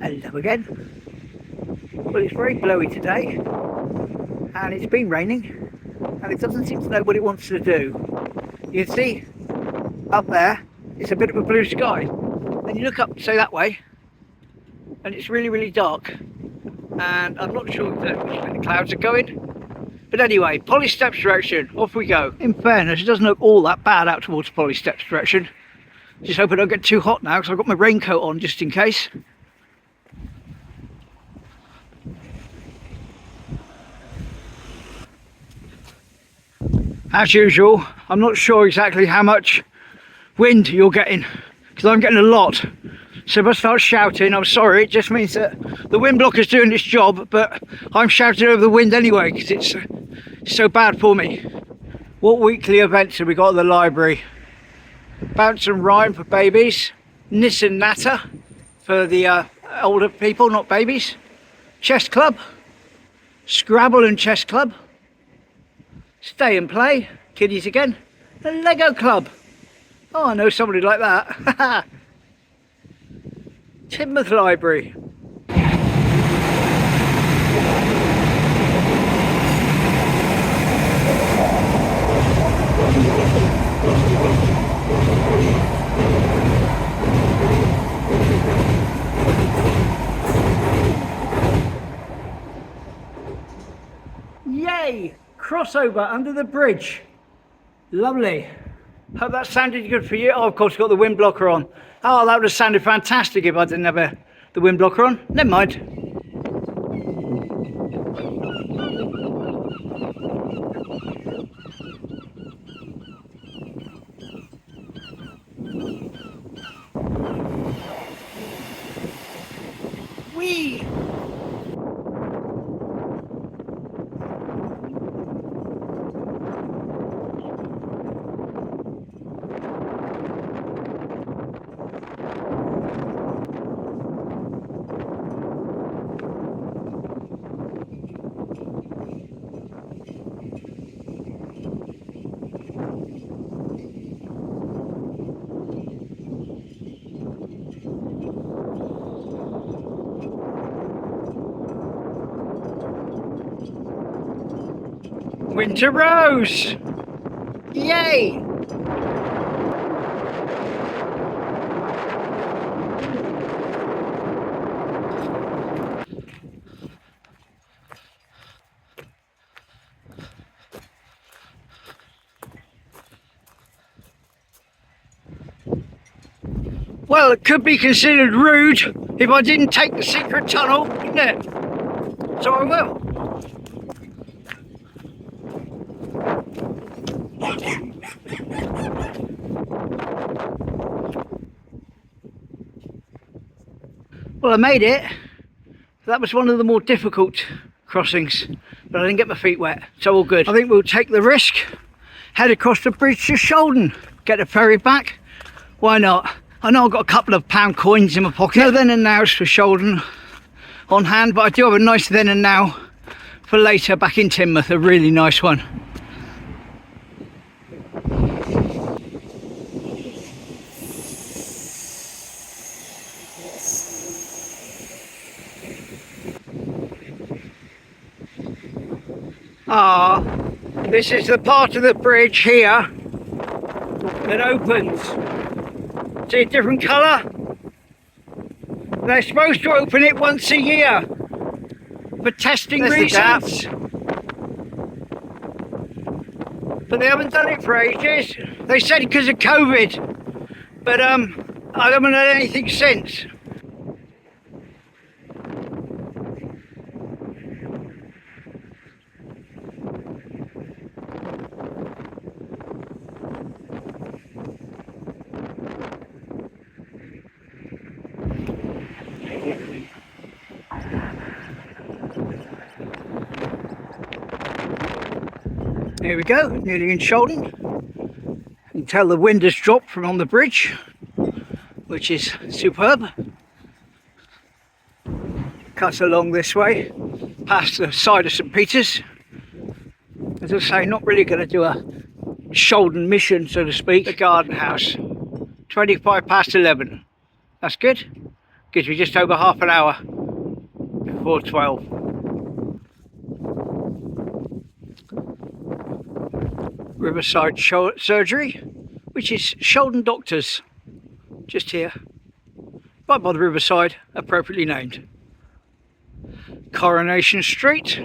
Hello again. Well, it's very blowy today, and it's been raining, and it doesn't seem to know what it wants to do. You can see up there, it's a bit of a blue sky, and you look up, say that way, and it's really, really dark, and I'm not sure exactly where the clouds are going. But anyway, Polly Steps direction, off we go. In fairness, it doesn't look all that bad out towards Polly Steps direction. Just hope I don't get too hot now, because I've got my raincoat on just in case. As usual, I'm not sure exactly how much wind you're getting, because I'm getting a lot. So if I start shouting, I'm sorry, it just means that the wind blocker's doing its job, but I'm shouting over the wind anyway, because it's so bad for me. What weekly events have we got at the library? Bounce and Rhyme for babies, Nis and Natter for the older people, not babies, Chess Club, Scrabble and Chess Club, Stay and Play, kiddies again, the Lego Club. Oh, I know somebody like that. Teignmouth Library. Yay! Crossover under the bridge. Lovely. Hope that sounded good for you. Oh, of course, got the wind blocker on. Oh, that would have sounded fantastic if I didn't have the wind blocker on. Never mind. Whee! Winter Rose! Yay! Well, it could be considered rude if I didn't take the secret tunnel, wouldn't it? So I will. Well, I made it. That was one of the more difficult crossings, but I didn't get my feet wet, so all good. I think we'll take the risk, head across the bridge to Shaldon, get the ferry back. Why not? I know I've got a couple of pound coins in my pocket. No then and nows for Shaldon on hand, but I do have a nice then and now for later back in Teignmouth, a really nice one. Ah, this is the part of the bridge here that opens. See a different colour? They're supposed to open it once a year for testing reasons. But they haven't done it for ages. They said because of COVID, but I haven't heard anything since. Here we go, nearly in Shaldon. You can tell the wind has dropped from on the bridge, which is superb. Cuts along this way, past the side of St Peter's. As I say, not really going to do a Shaldon mission, so to speak. The garden house, 25 past 11. That's good. Gives me just over half an hour before 12. Riverside Surgery, which is Shaldon Doctors, just here, right by the riverside, appropriately named. Coronation Street,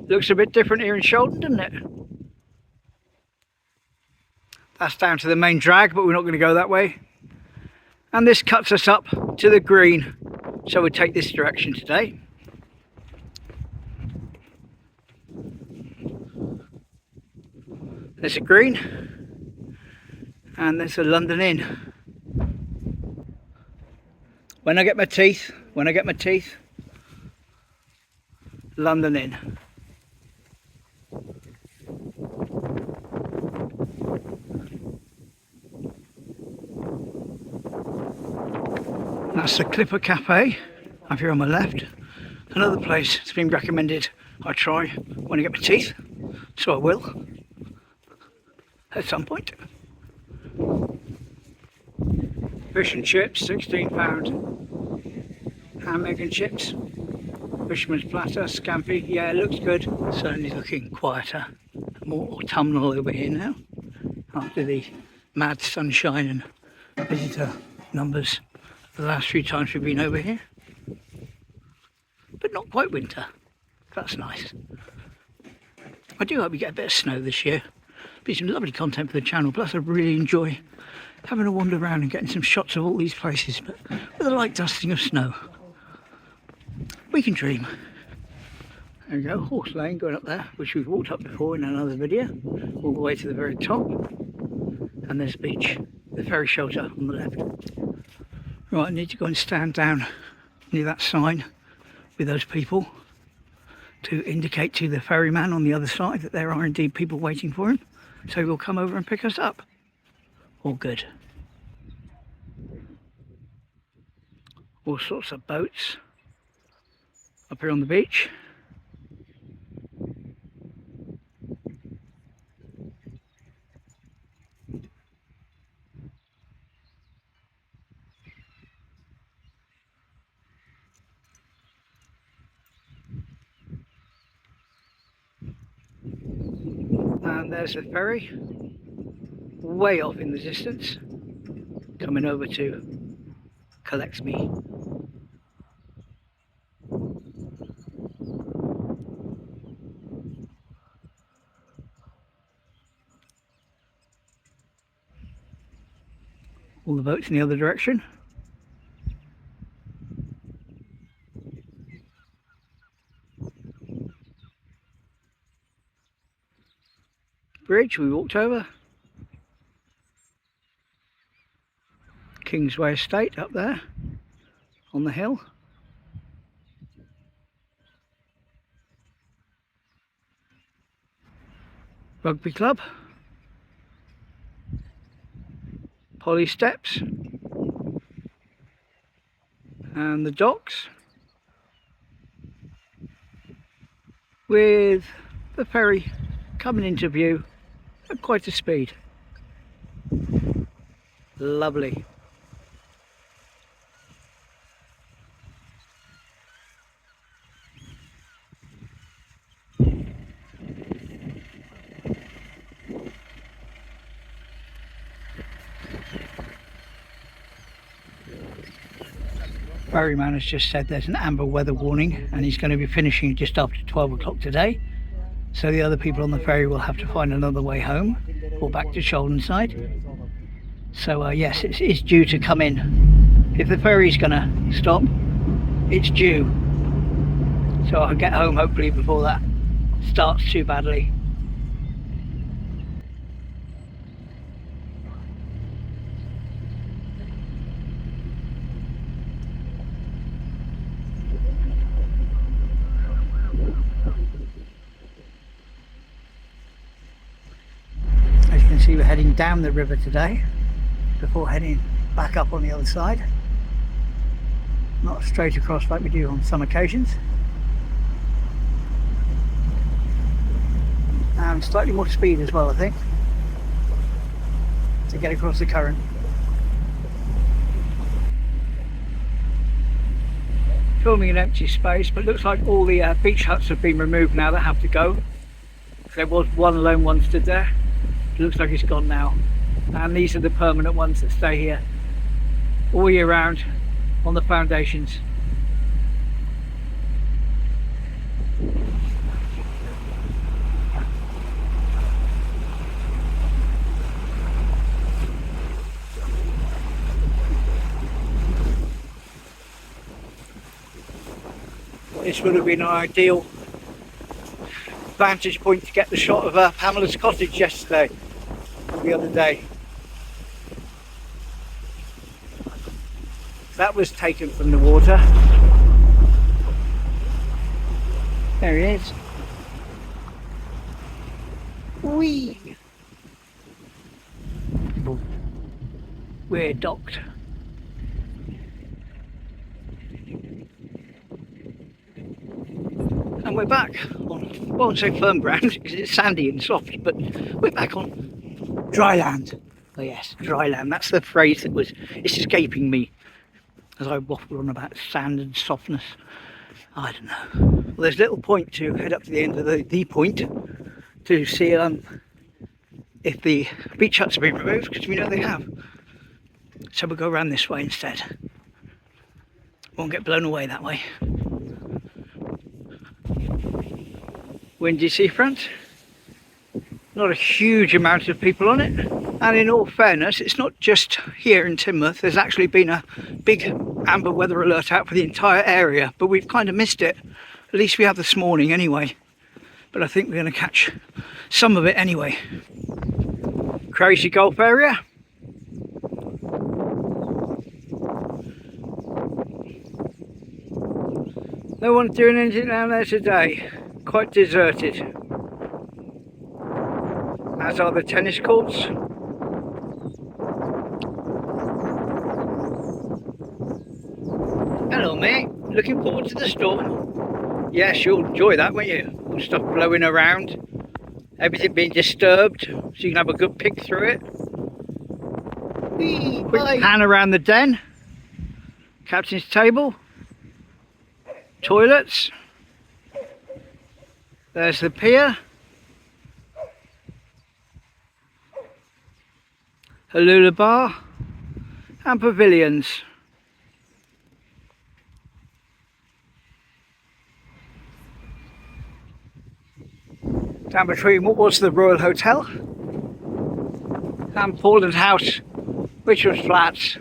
looks a bit different here in Shaldon, doesn't it? That's down to the main drag, but we're not going to go that way. And this cuts us up to the green, so we'll take this direction today. There's a green, and there's a London Inn. When I get my teeth, London Inn. That's the Clipper Cafe up here on my left. Another place that's been recommended I try when I get my teeth, so I will at some point. Fish and chips, £16. Ham, egg and chips. Fisherman's platter, scampi. Yeah, it looks good. Certainly looking quieter, more autumnal over here now, after the mad sunshine and visitor numbers the last few times we've been over here. But not quite winter. That's nice. I do hope we get a bit of snow this year. Be some lovely content for the channel. Plus I really enjoy having a wander around and getting some shots of all these places, but with a light dusting of snow. We can dream. There we go, horse lane going up there, which we've walked up before in another video, all the way to the very top. And there's the beach, the ferry shelter on the left. Right, I need to go and stand down near that sign with those people to indicate to the ferryman on the other side that there are indeed people waiting for him, so he will come over and pick us up. All good. All sorts of boats up here on the beach. And there's the ferry, way off in the distance, coming over to collect me. All the boats in the other direction. Bridge we walked over. Kingsway Estate up there on the hill. Rugby club. Polly steps. And the docks. With the ferry coming into view at quite a speed. Lovely. Ferryman has just said there's an amber weather warning and he's going to be finishing just after 12 o'clock today. So the other people on the ferry will have to find another way home or back to Shaldon side. So yes, it's due to come in. If the ferry's going to stop, it's due. So I'll get home hopefully before that starts too badly. See, we're heading down the river today before heading back up on the other side, not straight across like we do on some occasions, and slightly more speed as well, I think, to get across the current. filming an empty space, but looks like all the beach huts have been removed now that have to go. There was one lone one stood there. It looks like it's gone now. And these are the permanent ones that stay here all year round on the foundations. This would have been an ideal vantage point to get the shot of Pamela's cottage yesterday, the other day. That was taken from the water. There he is. Whee! We're docked. And we're back on, I won't say firm ground because it's sandy and soft, but we're back on dry land. Oh yes, dry land. That's the phrase that was, it's escaping me as I waffle on about sand and softness. I don't know. Well, there's a little point to head up to the end of the point to see if the beach huts have been removed, because we know they have. So we'll go around this way instead. Won't get blown away that way. Windy seafront, not a huge amount of people on it, and in all fairness it's not just here in Teignmouth. There's actually been a big amber weather alert out for the entire area, but we've kind of missed it. At least we have this morning anyway, but I think we're going to catch some of it anyway. Crazy Gulf area. No one's doing anything down there today. Quite deserted, as are the tennis courts. Hello mate, looking forward to the storm? Yes, you'll enjoy that, won't you? All stuff blowing around, everything being disturbed, so you can have a good pick through it. Whee, quick pan around the den, captain's table, toilets. There's the pier, Halula bar and pavilions. Down between what was the Royal Hotel and Portland House, which was flats.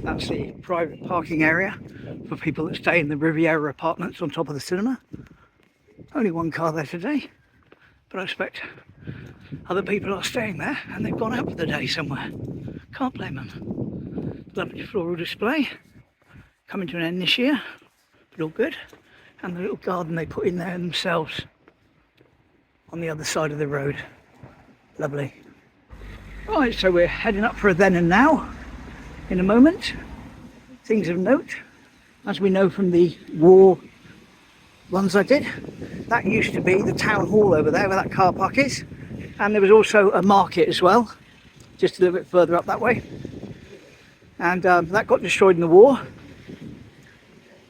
That's the private parking area for people that stay in the Riviera apartments on top of the cinema. Only one car there today, but I expect other people are staying there and they've gone out for the day somewhere. Can't blame them. Lovely floral display, coming to an end this year, but all good. And the little garden they put in there themselves on the other side of the road. Lovely. Right, so we're heading up for a then and now in a moment. Things of note, as we know from the war ones I did, that used to be the town hall over there where that car park is, and there was also a market as well, just a little bit further up that way, and that got destroyed in the war.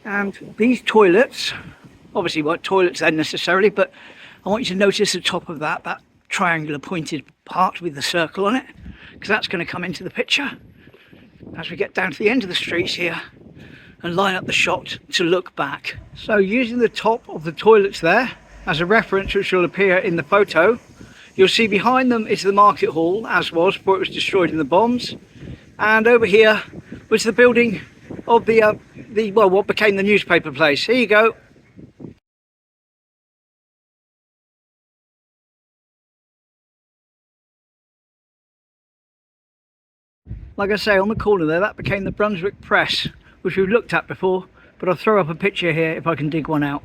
And these toilets obviously weren't toilets then necessarily, but I want you to notice the top of that triangular pointed part with the circle on it, because that's going to come into the picture as we get down to the end of the streets here and line up the shot to look back. So using the top of the toilets there as a reference, which will appear in the photo, you'll see behind them is the market hall, as was before it was destroyed in the bombs, and over here was the building of the well, what became the newspaper place. Here you go. Like I say, on the corner there, that became the Brunswick Press, which we've looked at before, but I'll throw up a picture here if I can dig one out.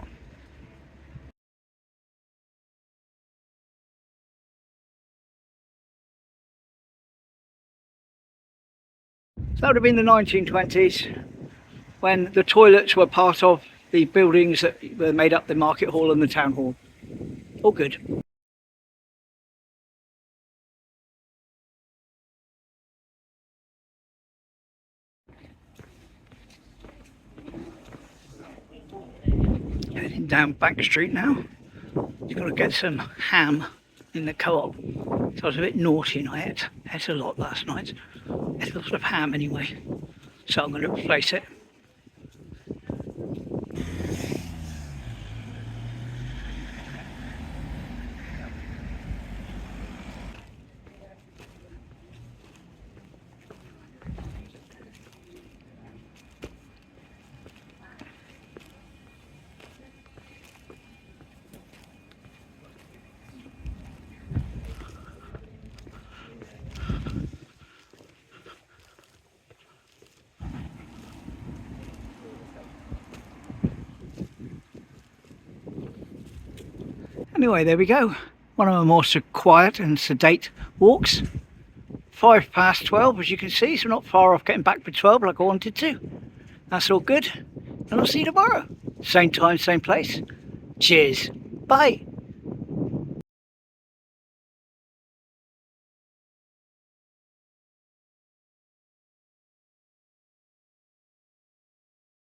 So that would have been the 1920s, when the toilets were part of the buildings that were made up the market hall and the town hall. All good. Heading down Bank Street now. Just got to get some ham in the co-op. So I was a bit naughty and I ate a lot last night. Ate a lot of ham anyway. So I'm going to replace it. Anyway, there we go. One of my more quiet and sedate walks. 12:05, as you can see, so not far off getting back for 12 like I wanted to. That's all good. And I'll see you tomorrow. Same time, same place. Cheers. Bye.